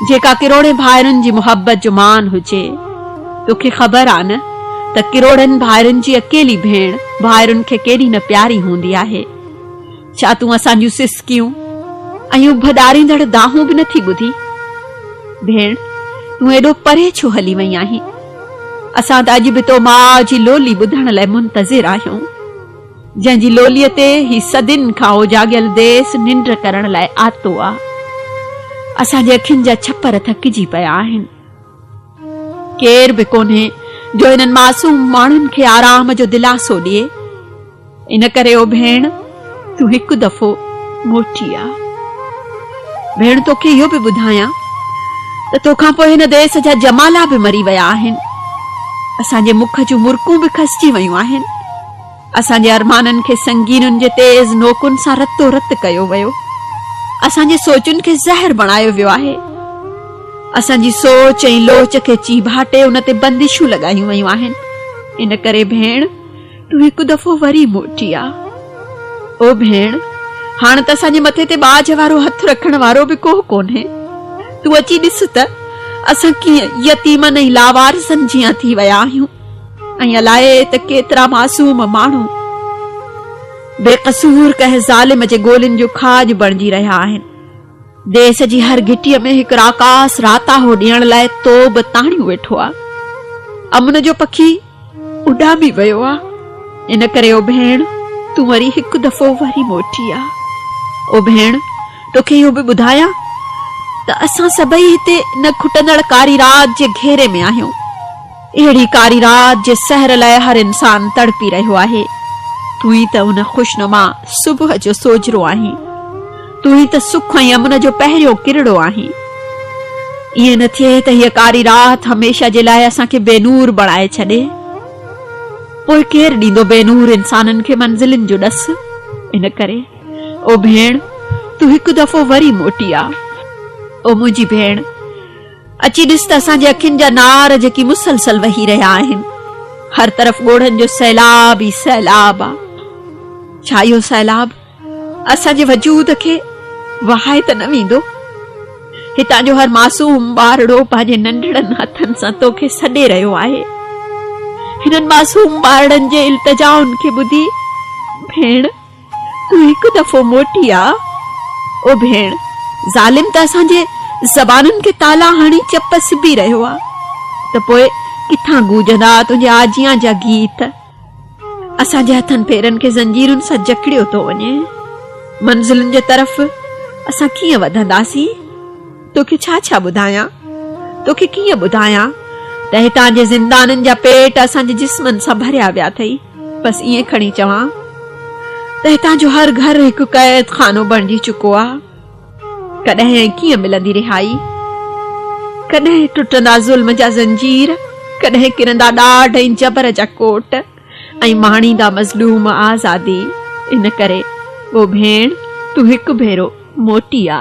जेका किरोड़े भाइरुनि जी मुहब्बत जो मान हुजे। तोखे ख़बर आ न त किरोड़नि भाइरुनि जी अकेली भेण भाइरुनि खे केॾी न प्यारी हूंदी आहे। छा तूं असांजूं सिसकियूं ऐं भॾारींदड़ दाहूं बि नथी ॿुधी? भेण, तूं एॾो परे छो हली वई आहीं? असां त अॼु बि तो माउ जी लोली ॿुधण लाइ मुंतज़िर आहियूं, जंहिंजी लोलीअ ते ही सदिन खां उजाॻियल देस निंड करण लाइ आतो आ। असांजे अखियुनि जा छपर थकिजी पिया आहिनि। केर बि कोन्हे जो इन्हनि मासूम माण्हुनि खे आराम जो दिलासो ॾिए। इन करे ओ भेण, तूं हिकु दफ़ो मोटी आ। भेण, तोखे इहो बि ॿुधायां त तोखां पोइ हिन देस जा जमाला बि मरी विया आहिनि। असांजे मुख जूं मुर्कूं बि खसिजी वयूं आहिनि। असांजे अरमाननि खे संगीनुनि जे तेज़ नोकुनि सां रतो रत कयो वियो। असांजे सोचुनि खे ज़हर बणायो वियो आहे। असांजी सोच ऐं लोच खे चीभाटे उन ते बंदिशूं लॻायूं वयूं आहिनि। इन करे भेण, तूं हिकु दफ़ो वरी मोटी आ। ओ भेण, हाणे त असांजे मथे ते बाज वारो हथ रखण वारो बि को कोन्हे। तूं अची ॾिस त असां कीअं यतीमनि ऐं लावारसनि जीअं थी विया आहियूं, ऐं अलाए त केतिरा मासूम माण्हू बेक़सूर कंहिं ज़ालिम जे गोलियुनि जो खाज बणिजी रहिया आहिनि। देस जी हर घिटीअ में हिकु राकास राताहो ॾियण लाइ तोब ताणियूं वेठो आ। अमन जो पखी उॾामी वियो आ। इन करे ओ भेण, तूं वरी हिकु दफ़ो वरी मोटी आ। ओ भेण, तोखे इहो बि ॿुधायां त असां सभई हिते न खुटंदड़ कारी रात जे घेरे में आहियूं। अहिड़ी कारी रात जे सहर लाइ हर इंसान तड़पी रहियो आहे। तूं ई त उन खुशनुमा सुबुह जो सोजरो आहीं। तूं ई त सुख ऐं अमन जो पहिरियों किरड़ो आहीं। ईअं न थिए त हीअ कारी रात हमेशा जे लाइ असांखे बेनूर बणाए छॾे। पोइ केरु ॾींदो बेनूर इंसाननि खे मंज़िलनि जो ॾस? इन करे ओ भेण, तूं हिकु दफ़ो वरी मोटी आ। ओ मुंहिंजी भेण, अची ॾिस त असांजे अखियुनि जा नार जेकी मुसलसल वही रहिया आहिनि। हर तरफ़ ॻोढ़नि जो सैलाब ई सैलाब आ। छा इहो सैलाब असांजे वजूद खे वहाए त न वेंदो? हितां जो हर मासूम ॿारड़ो पंहिंजे नंढड़नि हथनि सां तोखे सॾे रहियो आहे। हिननि मासूम ॿारड़नि जे इल्तिजाउनि खे ॿुधी भेण, तूं हिकु दफ़ो मोटी आ। ओ भेण, ज़ालिम त असांजे ज़बानुनि खे ताला हणी चप सिबी रहियो आ, त पोइ किथां गूंजंदा तुंहिंजे आजियां जा गीत? असांजे हथनि पेरनि खे ज़ंजीरुनि सां जकड़ियो थो वञे। मंज़िलुनि जे तरफ़ असां कीअं वधंदासीं? तोखे छा छा ॿुधायां? तोखे कीअं ॿुधायां त हितां जे ज़िंदाननि जा पेट असांजे जिस्मनि सां भरिया विया अथई। बसि ईअं खणी चवां त हितां जो हर घर हिकु क़ैद खानो बणिजी चुको आ। कॾहिं कीअं मिलंदी रिहाई? कॾहिं टुटंदा ज़ुल्म जा ज़ंजीर, कॾहिं किरंदा ॾाढ ऐं जबर जा कोट, ऐं माणींदा मज़लूम आज़ादी। इन करे ओ भेण, तूं हिकु भेरो मोटी आ।